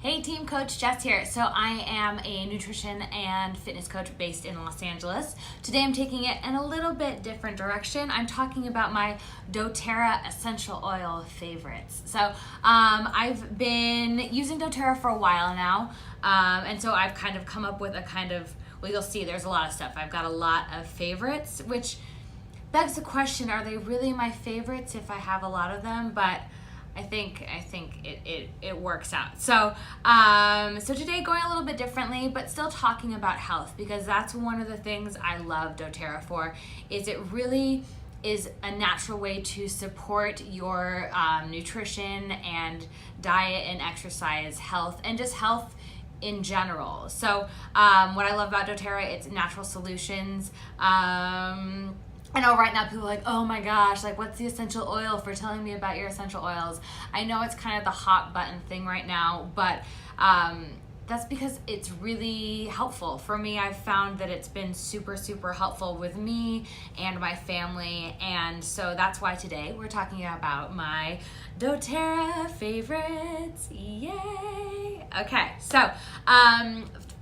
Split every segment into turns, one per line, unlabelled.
Hey team, Coach Jess here. So I am a nutrition and fitness coach based in Los Angeles. Today I'm taking it in a little bit different direction. I'm talking about my Doterra essential oil favorites. So I've been using Doterra for a while now, and so I've kind of come up with well, you'll see there's a lot of stuff. I've got a lot of favorites, which begs the question, are they really my favorites if I have a lot of them? But I think it works out. So so today going a little bit differently, but still talking about health, because that's one of the things I love Doterra for. Is it really is a natural way to support your nutrition and diet and exercise health and just health in general. So what I love about Doterra, it's natural solutions. I know right now people are like, oh my gosh, like what's the essential oil for telling me about your essential oils? I know it's kind of the hot button thing right now, but that's because it's really helpful. For me, I've found that it's been super, super helpful with me and my family. And so that's why today we're talking about my Doterra favorites. Yay! Okay, so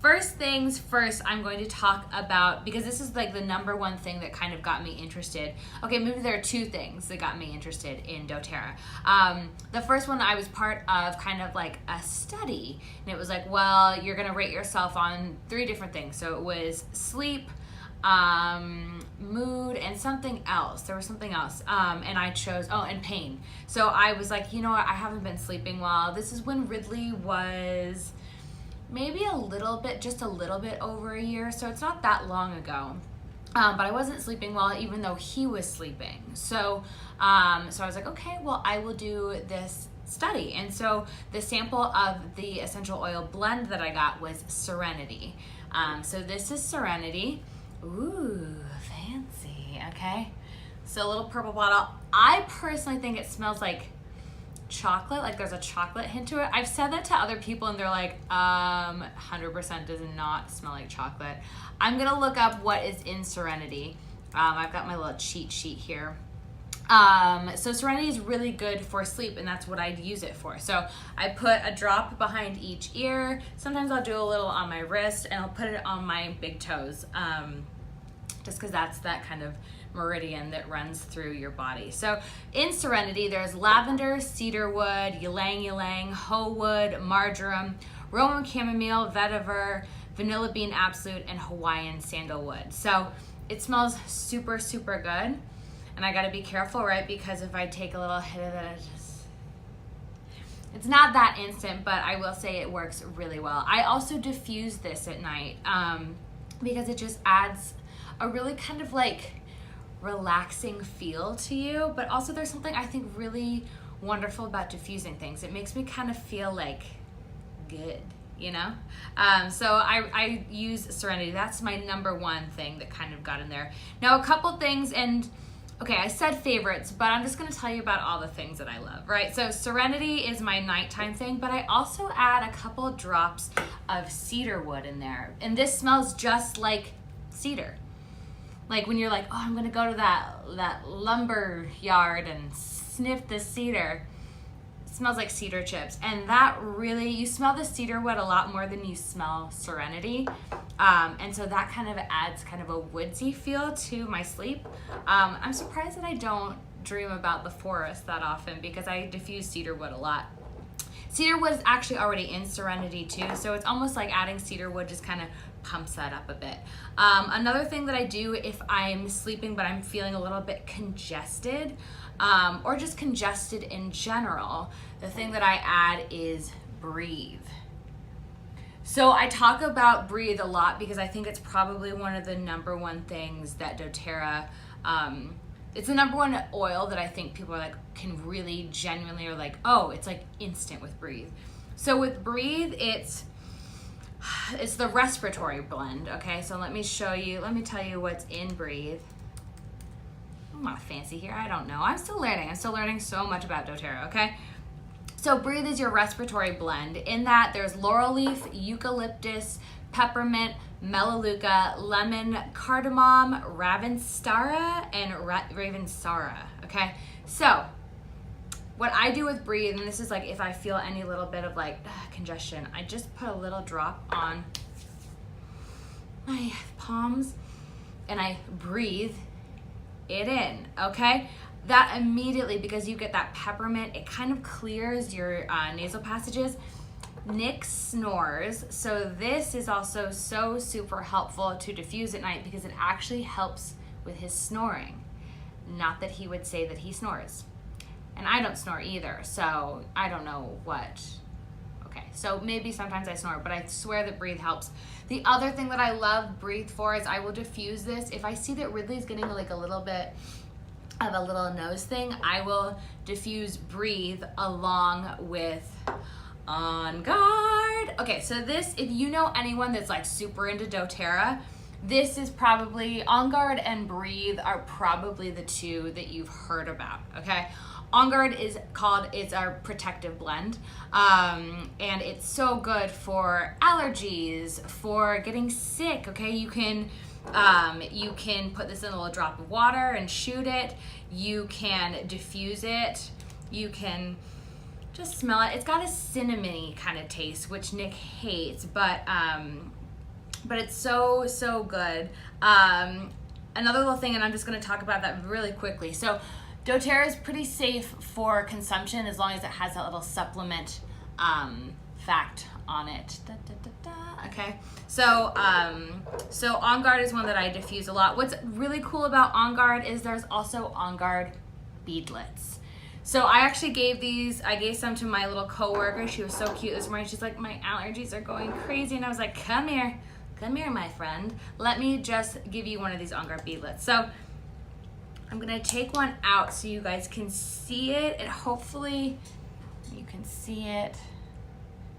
first things first, I'm going to talk about, because this is like the number one thing that kind of got me interested. Okay, maybe there are two things that got me interested in Doterra. The first one, I was part of kind of like a study, and it was like, well, you're gonna rate yourself on 3 different things. So it was sleep, mood, and something else. There was something else. And I chose, and pain. So I was like, you know what, I haven't been sleeping well. This is when Ridley was maybe just a little bit over a year, so it's not that long ago. But I wasn't sleeping well, even though he was sleeping. So I was like, okay, well, I will do this study. And so the sample of the essential oil blend that I got was Serenity. So this is Serenity. Ooh, fancy, okay. So a little purple bottle. I personally think it smells like chocolate, like there's a chocolate hint to it. I've said that to other people and they're like, 100% does not smell like chocolate. I'm gonna look up what is in Serenity. I've got my little cheat sheet here. So Serenity is really good for sleep, and that's what I'd use it for. So I put a drop behind each ear. Sometimes I'll do a little on my wrist, and I'll put it on my big toes, just because that's that kind of meridian that runs through your body. So in Serenity, there's lavender, cedarwood, ylang ylang, hoe wood, marjoram, Roman chamomile, vetiver, vanilla bean absolute, and Hawaiian sandalwood. So it smells super, super good. And I gotta be careful, right? Because if I take a little hit of it, it's not that instant, but I will say it works really well. I also diffuse this at night because it just adds a really kind of like relaxing feel to you, but also there's something I think really wonderful about diffusing things. It makes me kind of feel like good, you know? So I use Serenity. That's my number one thing that kind of got in there. Now a couple things, and okay, I said favorites, but I'm just gonna tell you about all the things that I love, right? So Serenity is my nighttime thing, but I also add a couple drops of cedarwood in there. And this smells just like cedar. Like when you're like, oh, I'm gonna go to that lumber yard and sniff the cedar. It smells like cedar chips. And that really, you smell the cedarwood a lot more than you smell Serenity. And so that kind of adds kind of a woodsy feel to my sleep. I'm surprised that I don't dream about the forest that often, because I diffuse cedarwood a lot. Cedarwood is actually already in Serenity too, so it's almost like adding cedarwood just kind of pumps that up a bit. Another thing that I do if I'm sleeping but I'm feeling a little bit congested, or just congested in general, the thing that I add is Breathe. So I talk about Breathe a lot because I think it's probably one of the number one things that Doterra, it's the number one oil that I think people are like, can really genuinely are like, oh, it's like instant with Breathe. So with Breathe, it's the respiratory blend, okay? So let me tell you what's in Breathe. I'm not fancy here, I don't know. I'm still learning so much about Doterra, okay? So Breathe is your respiratory blend. In that, there's laurel leaf, eucalyptus, peppermint, melaleuca, lemon, cardamom, ravensara, and ravensara, okay? So what I do with Breathe, and this is like if I feel any little bit of like congestion, I just put a little drop on my palms and I breathe it in, okay? That immediately, because you get that peppermint, it kind of clears your nasal passages. Nick snores, so this is also so super helpful to diffuse at night because it actually helps with his snoring. Not that he would say that he snores. And I don't snore either, so I don't know what. Okay, so maybe sometimes I snore, but I swear that Breathe helps. The other thing that I love Breathe for is I will diffuse this. If I see that Ridley's getting like a little bit of a little nose thing, I will diffuse Breathe along with On Guard. Okay, so this, if you know anyone that's like super into doTERRA, this is probably, On Guard and Breathe are probably the two that you've heard about, okay? On Guard is called, it's our protective blend, and it's so good for allergies, for getting sick, okay? You can put this in a little drop of water and shoot it. You can diffuse it. You can just smell it. It's got a cinnamony kind of taste, which Nick hates, but it's so, so good. Another little thing, and I'm just gonna talk about that really quickly. So doTERRA is pretty safe for consumption as long as it has that little supplement fact on it. Okay, so On Guard is one that I diffuse a lot. What's really cool about On Guard is there's also On Guard beadlets. So I actually I gave some to my little coworker. She was so cute this morning. She's like, my allergies are going crazy. And I was like, come here, my friend. Let me just give you one of these On Guard beadlets. So I'm gonna take one out so you guys can see it, and hopefully you can see it.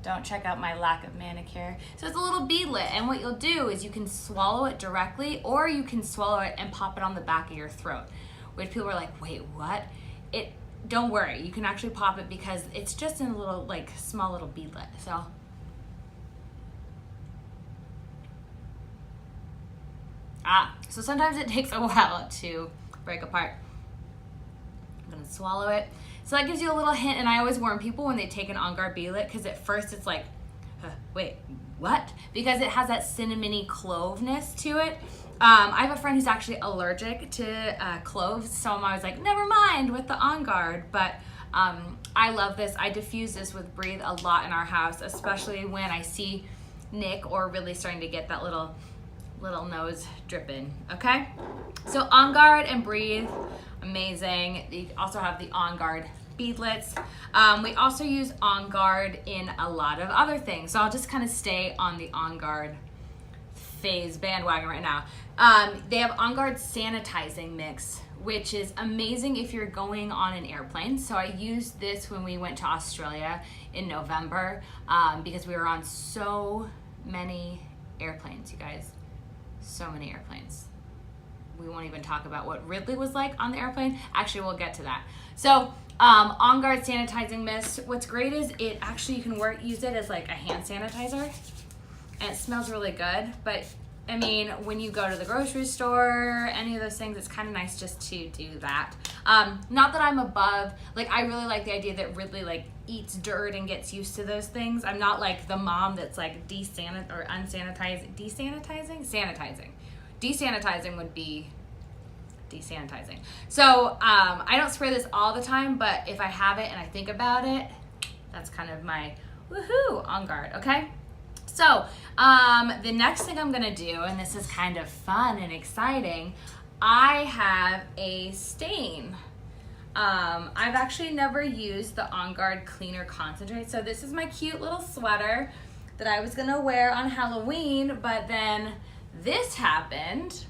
Don't check out my lack of manicure. So it's a little beadlet, and what you'll do is you can swallow it directly, or you can swallow it and pop it on the back of your throat, which people are like, wait, what? Don't worry, you can actually pop it because it's just in a little, like, small little beadlet. So sometimes it takes a while to break apart. I'm gonna swallow it. So that gives you a little hint, and I always warn people when they take an On Guard beadlet, because at first it's like, wait, what? Because it has that cinnamony cloveness to it. I have a friend who's actually allergic to cloves, so I'm always like, never mind with the On Guard, but I love this. I diffuse this with Breathe a lot in our house, especially when I see Nick or really starting to get that little nose dripping, okay? So On Guard and Breathe, amazing. You also have the On Guard beadlets. We also use On Guard in a lot of other things. So I'll just kind of stay on the On Guard phase bandwagon right now. They have On Guard sanitizing mix, which is amazing if you're going on an airplane. So I used this when we went to Australia in November because we were on so many airplanes, you guys. So many airplanes. We won't even talk about what Ridley was like on the airplane. Actually, we'll get to that. So On Guard sanitizing mist, what's great is it actually, you can use it as like a hand sanitizer, and it smells really good. But I mean, when you go to the grocery store, any of those things, it's kind of nice just to do that. Not that I'm above, like, I really like the idea that Ridley like eats dirt and gets used to those things. I'm not like the mom that's like sanitizing would be desanitizing. So I don't spray this all the time, but if I have it and I think about it, that's kind of my woohoo On Guard, okay? So the next thing I'm gonna do, and this is kind of fun and exciting, I have a stain. I've actually never used the On Guard Cleaner Concentrate. So this is my cute little sweater that I was gonna wear on Halloween, but then this happened.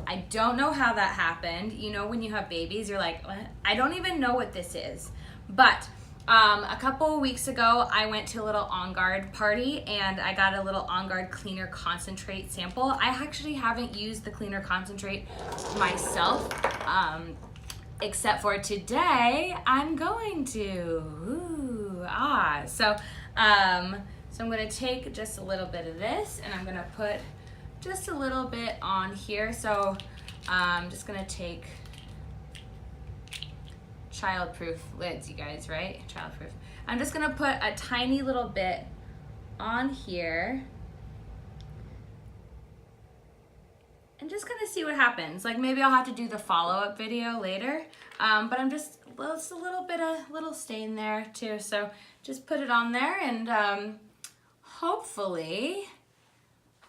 I don't know how that happened. You know, when you have babies, you're like, what? I don't even know what this is. But a couple weeks ago, I went to a little On Guard party and I got a little On Guard Cleaner Concentrate sample. I actually haven't used the Cleaner Concentrate myself, except for today, I'm going to. So I'm gonna take just a little bit of this and I'm gonna put just a little bit on here. So I'm just gonna take childproof lids, you guys, right? Childproof. I'm just gonna put a tiny little bit on here and just gonna see what happens. Like maybe I'll have to do the follow-up video later, but I'm just a little stain there too. So just put it on there and hopefully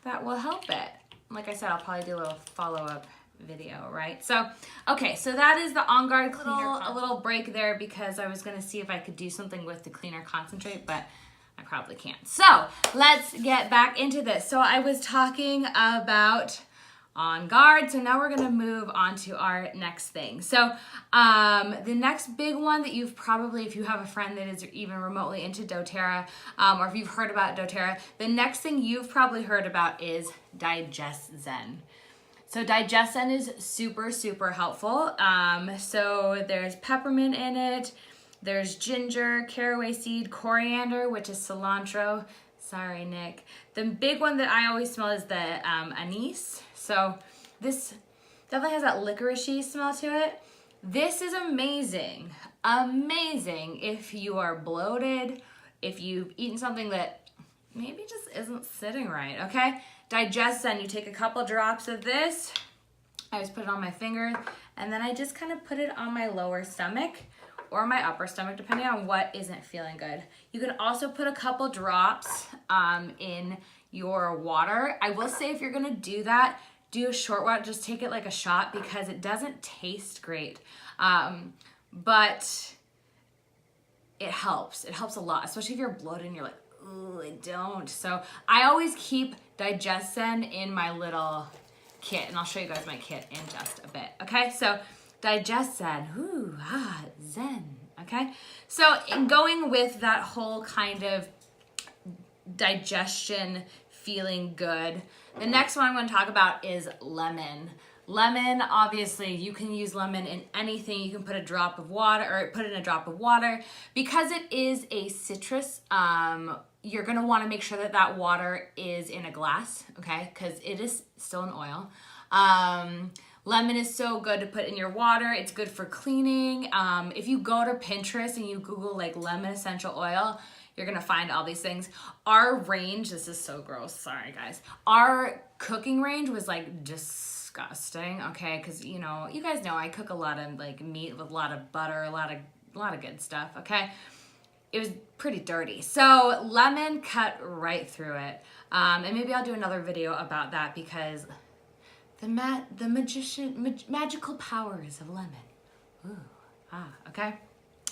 that will help it. Like I said, I'll probably do a little follow-up video, right? So, okay, so that is the On Guard cleaner. A little break there because I was gonna see if I could do something with the cleaner concentrate, but I probably can't. So let's get back into this. So I was talking about On Guard, so now we're gonna move on to our next thing. So the next big one that you've probably, if you have a friend that is even remotely into doTERRA, or if you've heard about doTERRA, the next thing you've probably heard about is Digest Zen. So Digest Zen is super, super helpful. So there's peppermint in it, there's ginger, caraway seed, coriander, which is cilantro. Sorry, Nick. The big one that I always smell is the anise. So this definitely has that licoricey smell to it. This is amazing, amazing if you are bloated, if you've eaten something that maybe just isn't sitting right, okay? Digest Zen, you take a couple drops of this, I just put it on my finger, and then I just kind of put it on my lower stomach or my upper stomach, depending on what isn't feeling good. You can also put a couple drops in your water. I will say if you're gonna do that, do a short one, just take it like a shot because it doesn't taste great. But it helps. It helps a lot, especially if you're bloated and you're like, ooh, I don't. So I always keep Digest Zen in my little kit, and I'll show you guys my kit in just a bit. Okay, so Digest Zen, ooh, zen, okay? So in going with that whole kind of digestion feeling good, the next one I'm going to talk about is lemon. Lemon, obviously, you can use lemon in anything. You can put a drop of water, or put in a drop of water. Because it is a citrus, you're going to want to make sure that that water is in a glass, okay? Because it is still an oil. Lemon is so good to put in your water. It's good for cleaning. If you go to Pinterest and you Google like lemon essential oil, you're gonna find all these things. Our range, this is so gross, sorry guys. Our cooking range was like disgusting, okay? Because you know, you guys know I cook a lot of like meat with a lot of butter, a lot of good stuff, okay? It was pretty dirty. So lemon cut right through it. And maybe I'll do another video about that because the magical powers of lemon. Ooh, okay?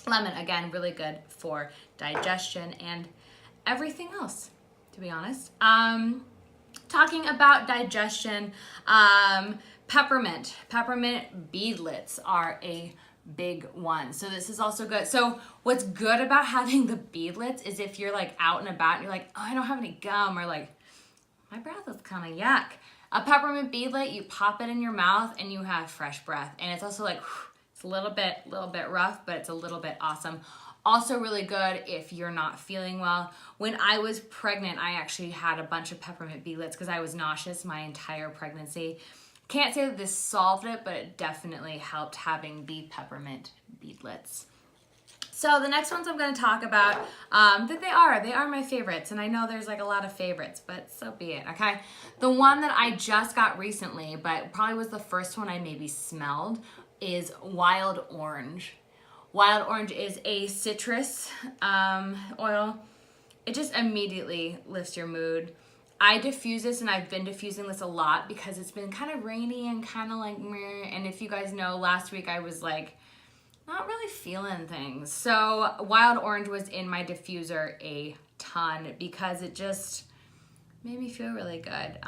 Lemon, again, really good for digestion and everything else, to be honest. Talking about digestion, peppermint beadlets are a big one. So this is also good. So what's good about having the beadlets is if you're like out and about and you're like, oh, I don't have any gum, or like, my breath is kind of yuck. A peppermint beadlet, you pop it in your mouth and you have fresh breath. And it's also like, it's a little bit rough, but it's a little bit awesome. Also really good if you're not feeling well. When I was pregnant, I actually had a bunch of peppermint beadlets because I was nauseous my entire pregnancy. Can't say that this solved it, but it definitely helped having the peppermint beadlets. So the next ones I'm going to talk about, they are my favorites, and I know there's like a lot of favorites, but so be it, okay? The one that I just got recently, but probably was the first one I maybe smelled, is wild orange. Wild orange is a citrus oil. It just immediately lifts your mood. I diffuse this, and I've been diffusing this a lot because it's been kind of rainy and kind of like meh. And if you guys know, last week I was like not really feeling things. So wild orange was in my diffuser a ton because it just made me feel really good.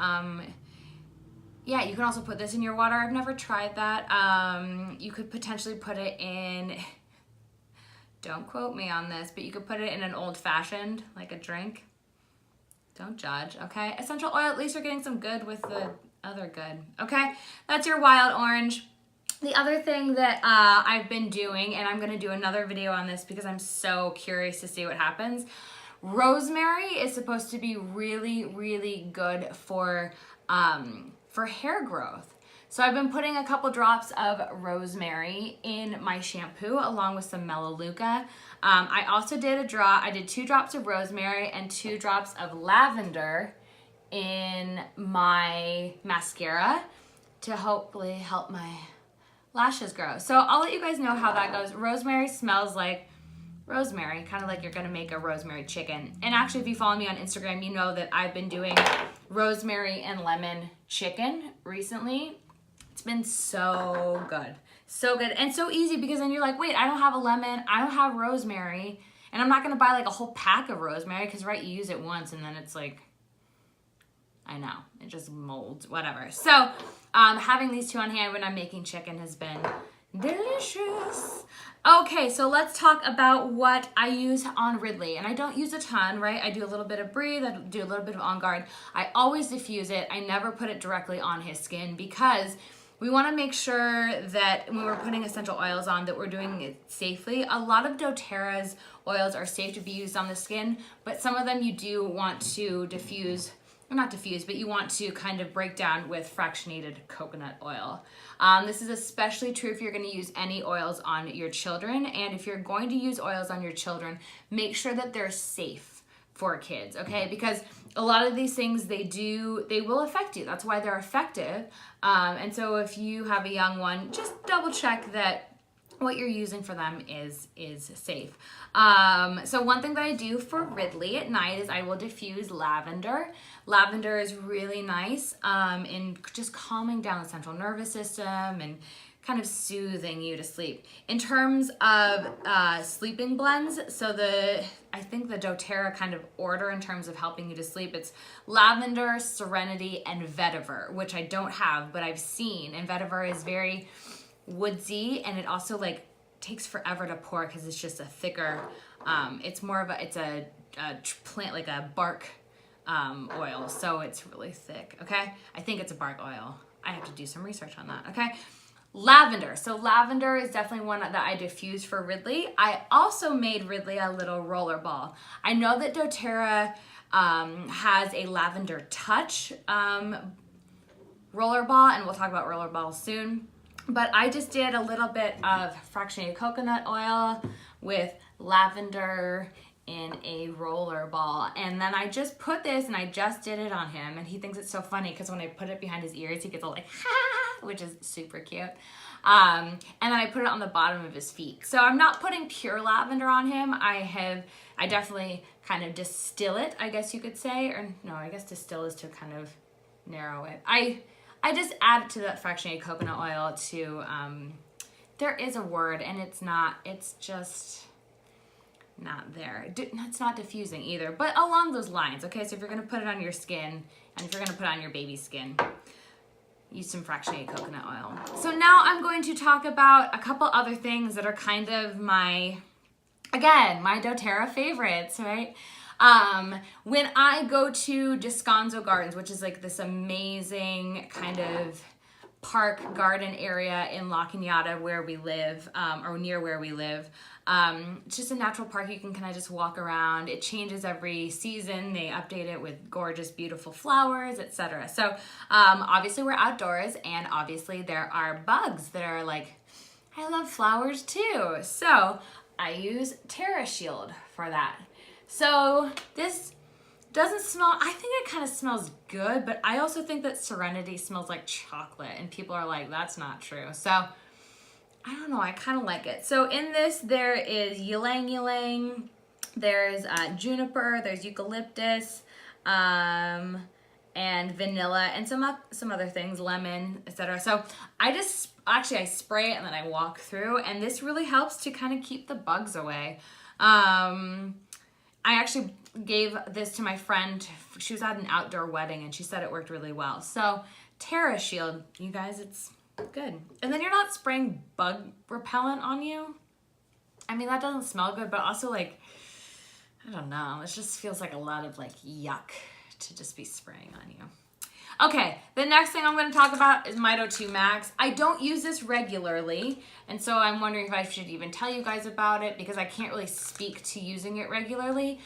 Yeah, you can also put this in your water. I've never tried that. You could potentially put it in, don't quote me on this, but you could put it in an old fashioned, like a drink. Don't judge, okay? Essential oil, at least you're getting some good with the other good, okay? That's your wild orange. The other thing that I've been doing, and I'm gonna do another video on this because I'm so curious to see what happens. Rosemary is supposed to be really, really good for hair growth. So I've been putting a couple drops of rosemary in my shampoo along with some Melaleuca. I also did I did 2 drops of rosemary and 2 drops of lavender in my mascara to hopefully help my lashes grow. So I'll let you guys know how that goes. Rosemary smells like rosemary, kind of like you're gonna make a rosemary chicken. And actually, if you follow me on Instagram, you know that I've been doing rosemary and lemon chicken recently. It's been so good. So good and so easy, because then you're like, wait, I don't have a lemon, I don't have rosemary, and I'm not gonna buy like a whole pack of rosemary, because right, you use it once and then it's like, I know, it just molds, whatever. So having these 2 on hand when I'm making chicken has been delicious. Okay, so let's talk about what I use on Ridley. And I don't use a ton, right? I do a little bit of Breathe, I do a little bit of On Guard. I always diffuse it. I never put it directly on his skin, because we want to make sure that when we're putting essential oils on, that we're doing it safely. A lot of doTERRA's oils are safe to be used on the skin, but some of them you do want to diffuse, or not diffuse, but you want to kind of break down with fractionated coconut oil. This is especially true if you're going to use any oils on your children. And if you're going to use oils on your children, make sure that they're safe for kids, okay? Because a lot of these things, they will affect you. That's why they're effective. And so if you have a young one, just double check that what you're using for them is safe. So one thing that I do for Ridley at night is I will diffuse lavender. Lavender is really nice in just calming down the central nervous system and kind of soothing you to sleep. In terms of sleeping blends, so I think the doTERRA kind of order in terms of helping you to sleep, it's lavender, serenity, and vetiver, which I don't have, but I've seen. And vetiver is very woodsy, and it also like takes forever to pour because it's just a thicker, it's more of a plant, like a bark oil, so it's really thick, okay? I think it's a bark oil. I have to do some research on that, okay? Lavender. So lavender is definitely one that I diffuse for Ridley. I also made Ridley a little roller ball. I know that doTERRA has a lavender touch roller ball, and we'll talk about roller balls soon. But I just did a little bit of fractionated coconut oil with lavender in a roller ball. And then I just put this, and I just did it on him. And he thinks it's so funny because when I put it behind his ears, he gets all like, ha, which is super cute. And then I put it on the bottom of his feet. So I'm not putting pure lavender on him. I definitely kind of distill it, I guess you could say. Or no, I guess distill is to kind of narrow it. I just add it to that fractionated coconut oil to, there is a word, and it's just not there. It's not diffusing either, but along those lines, okay? So if you're gonna put it on your skin, and if you're gonna put it on your baby's skin, use some fractionated coconut oil. So now I'm going to talk about a couple other things that are kind of my doTERRA favorites, right? When I go to Descanso Gardens, which is like this amazing kind of park garden area in La Cañada where we live, or near where we live. It's just a natural park. You can kind of just walk around. It changes every season. They update it with gorgeous, beautiful flowers, etc. So obviously we're outdoors, and obviously there are bugs that are like, I love flowers too. So I use Terra Shield for that. So this doesn't smell, I think it kind of smells good, but I also think that Serenity smells like chocolate, and people are like, that's not true. So I don't know, I kind of like it. So in this, there is ylang ylang, there's juniper, there's eucalyptus, and vanilla, and some other things, lemon, etc. So I spray it and then I walk through, and this really helps to kind of keep the bugs away. I actually gave this to my friend. She was at an outdoor wedding, and she said it worked really well. So Terra Shield, you guys, it's good. And then you're not spraying bug repellent on you. I mean, that doesn't smell good, but also like, I don't know. It just feels like a lot of like yuck to just be spraying on you. Okay, the next thing I'm going to talk about is Mito 2 Max. I don't use this regularly, and so I'm wondering if I should even tell you guys about it, because I can't really speak to using it regularly.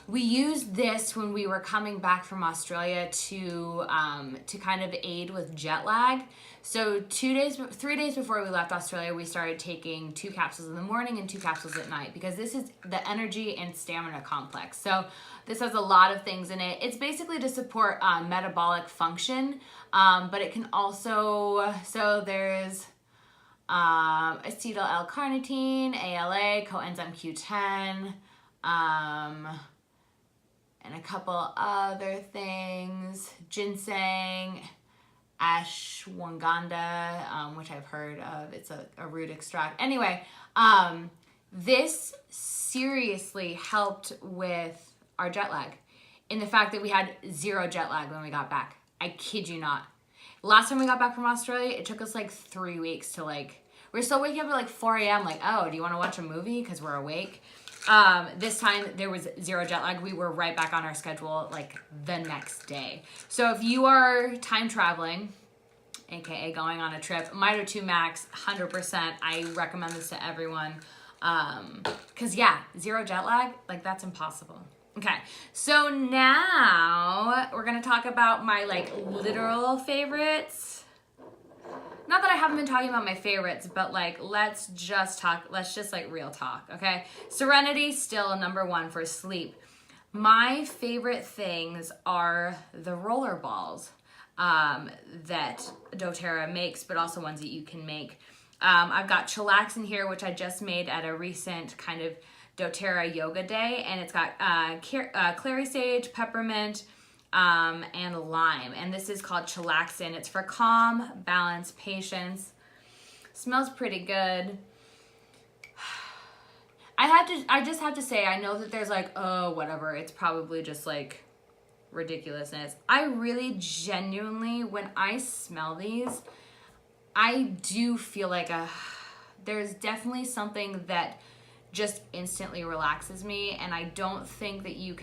we used this when we were coming back from Australia to kind of aid with jet lag. So 3 days before we left Australia, we started taking 2 capsules in the morning and 2 capsules at night, because this is the energy and stamina complex. So this has a lot of things in it. It's basically to support metabolic function, but it can also, so there's acetyl L-carnitine, ALA, coenzyme Q10, and a couple other things, ginseng, ashwagandha, which I've heard of. It's a root extract. Anyway, this seriously helped with our jet lag, in the fact that we had 0 jet lag when we got back. I kid you not. Last time we got back from Australia, it took us like 3 weeks to we're still waking up at like 4 a.m. like, oh, do you want to watch a movie? Because we're awake. This time there was 0 jet lag. We were right back on our schedule like the next day. So if you are time traveling, aka going on a trip, Mito 2 Max, 100%. I recommend this to everyone. Cause yeah, 0 jet lag, like that's impossible. Okay, so now we're gonna talk about my literal favorites. Not that I haven't been talking about my favorites, but let's just real talk, okay? Serenity, still number 1 for sleep. My favorite things are the roller balls that doTERRA makes, but also ones that you can make. I've got chillax in here, which I just made at a recent kind of doTERRA yoga day, and it's got clary sage, peppermint, and lime, and this is called chillaxin. It's for calm, balance, patience. Smells pretty good. I just have to say, I know that there's oh, whatever, it's probably just ridiculousness. I really genuinely, when I smell these, I do feel there's definitely something that just instantly relaxes me, and I don't think that you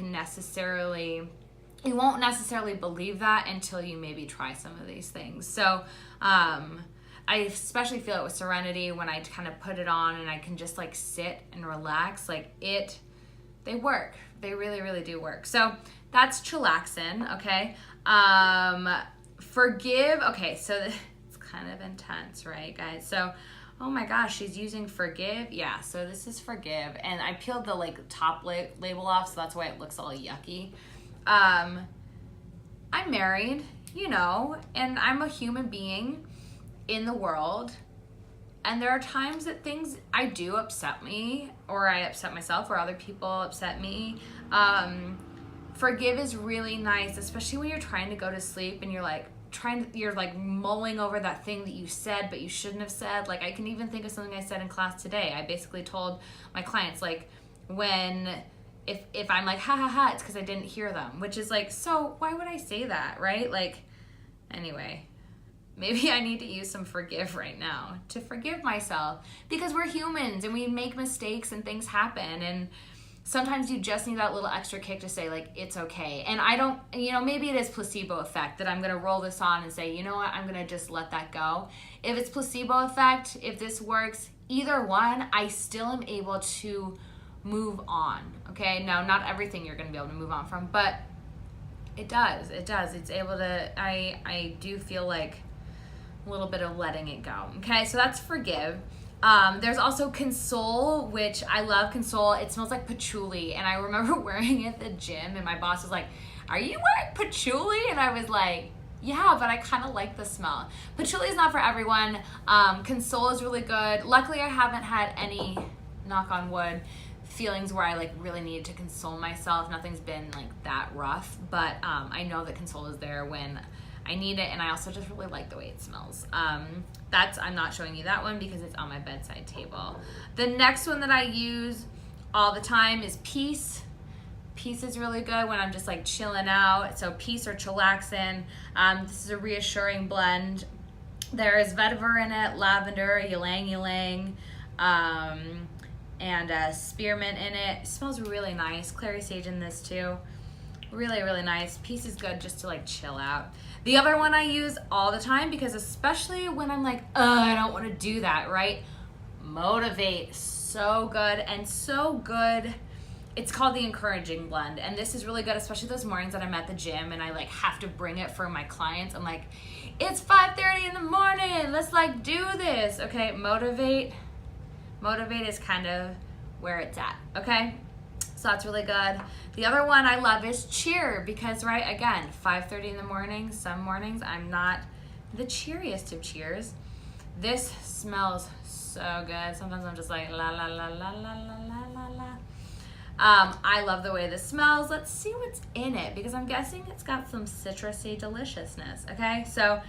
won't necessarily believe that until you maybe try some of these things. So I especially feel it with Serenity when I kind of put it on and I can just sit and relax. They work. They really, really do work. So that's chillaxin, okay? Forgive, okay, so it's kind of intense, right, guys? So, oh my gosh, she's using Forgive. Yeah, so this is Forgive, and I peeled the top label off, so that's why it looks all yucky. I'm married, and I'm a human being in the world, and there are times that things I do upset me, or I upset myself, or other people upset me. Forgive is really nice, especially when you're trying to go to sleep and you're mulling over that thing that you said but you shouldn't have said. I can even think of something I said in class today. I basically told my clients if I'm ha ha ha, it's because I didn't hear them, which is so why would I say that, right? Anyway, maybe I need to use some Forgive right now to forgive myself, because we're humans and we make mistakes and things happen, and sometimes you just need that little extra kick to say it's okay. And I don't, maybe it is placebo effect that I'm gonna roll this on and say, you know what, I'm gonna just let that go. If it's placebo effect, if this works, either one, I still am able to move on, okay? Now, not everything you're gonna be able to move on from, but it does. It's able to, I do feel a little bit of letting it go, okay? So that's Forgive. There's also Console, which I love Console. It smells like patchouli, and I remember wearing it at the gym, and my boss was like, are you wearing patchouli? And I was like, yeah, but I kind of like the smell. Patchouli is not for everyone. Console is really good. Luckily, I haven't had any, knock on wood, feelings where I really needed to console myself. Nothing's been that rough, but I know that Console is there when I need it, and I also just really like the way it smells. I'm not showing you that one because it's on my bedside table. The next one that I use all the time is Peace. Peace is really good when I'm just chilling out. So Peace or chillaxin. This is a reassuring blend. There is vetiver in it, lavender, ylang ylang, and spearmint in it. It smells really nice. Clary sage in this too. Really, really nice. Peace is good just to chill out. The other one I use all the time, because especially when I'm I don't want to do that, right? Motivate. So good, and so good it's called the encouraging blend, and this is really good, especially those mornings that I'm at the gym and I like have to bring it for my clients. I'm like, it's 5:30 in the morning, let's like do this. Okay, motivate is kind of where it's at. Okay, so that's really good. The other one I love is cheer, because right, again, 5:30 in the morning, some mornings I'm not the cheeriest of cheers. This smells so good. Sometimes I'm just like la la la la la la la la. I love the way this smells. Let's see what's in it, because I'm guessing it's got some citrusy deliciousness. Okay, so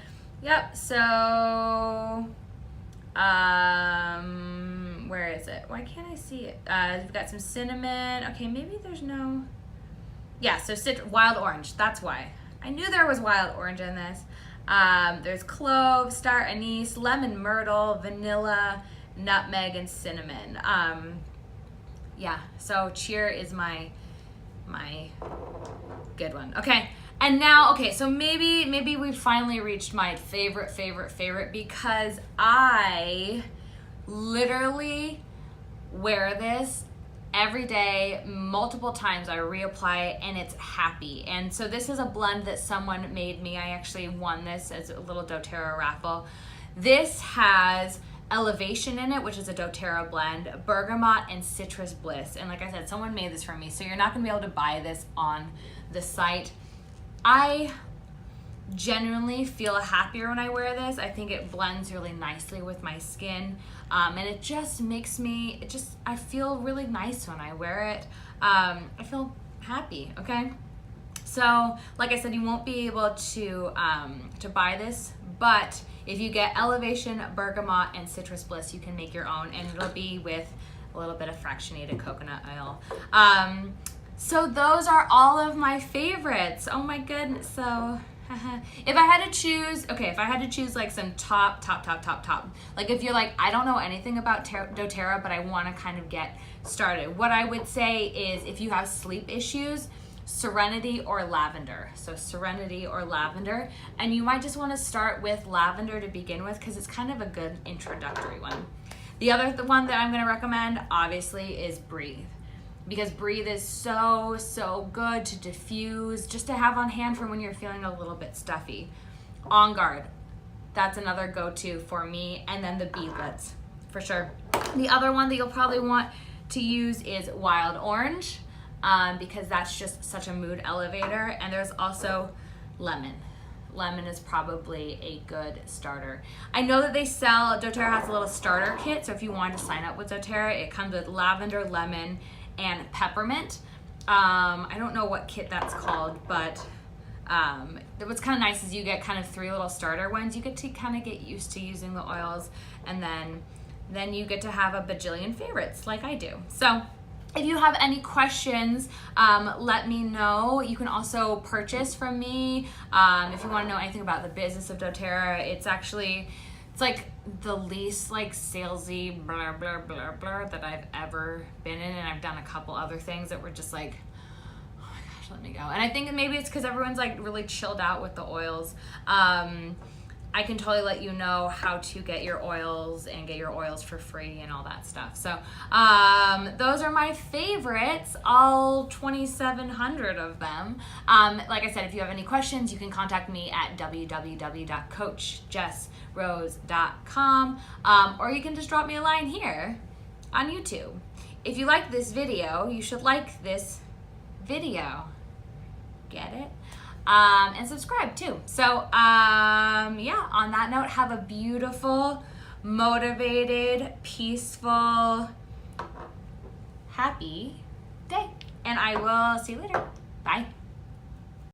yep. So where is it? Why can't I see it? We've got some cinnamon. Okay, maybe there's no. Yeah, so wild orange. That's why I knew there was wild orange in this. There's clove, star anise, lemon myrtle, vanilla, nutmeg, and cinnamon. Yeah, so cheer is my good one. Okay, and now, okay, so maybe we finally reached my favorite, because I literally wear this every day, multiple times. I reapply it and it's happy. And so this is a blend that someone made me. I actually won this as a little doTERRA raffle. This has Elevation in it, which is a doTERRA blend, bergamot, and citrus bliss. And like I said, someone made this for me, so you're not gonna be able to buy this on the site. I genuinely feel happier when I wear this. I think it blends really nicely with my skin, and it just makes me, I feel really nice when I wear it. I feel happy. Okay, so like I said, you won't be able to buy this, but if you get Elevation, bergamot, and citrus bliss, you can make your own, and it'll be with a little bit of fractionated coconut oil. So those are all of my favorites. Oh my goodness. So if I had to choose, like some top, like if you're like, I don't know anything about doTERRA, but I want to kind of get started, what I would say is, if you have sleep issues, Serenity or lavender. So Serenity or lavender, and you might just want to start with lavender to begin with, because it's kind of a good introductory one. The one that I'm going to recommend, obviously, is Breathe, because Breathe is so good to diffuse, just to have on hand for when you're feeling a little bit stuffy. On Guard, that's another go-to for me, and then the beadlets for sure. The other one that you'll probably want to use is Wild Orange, because that's just such a mood elevator. And there's also lemon. Lemon is probably a good starter. I know that doTERRA has a little starter kit, so if you wanted to sign up with doTERRA, it comes with lavender, lemon, and peppermint. I don't know what kit that's called, but what's kind of nice is you get kind of 3 little starter ones. You get to kind of get used to using the oils, and then you get to have a bajillion favorites like I do. So if you have any questions, let me know. You can also purchase from me. If you want to know anything about the business of doTERRA, it's like the least like salesy blah that I've ever been in, and I've done a couple other things that were just like, oh my gosh, let me go. And I think maybe it's because everyone's like really chilled out with the oils. I can totally let you know how to get your oils and get your oils for free and all that stuff. So those are my favorites, all 2,700 of them. Like I said, if you have any questions, you can contact me at www.coachjessrose.com, or you can just drop me a line here on YouTube. If you like this video, you should like this video. Get it? And subscribe too. So yeah, on that note, have a beautiful, motivated, peaceful, happy day, and I will see you later. Bye.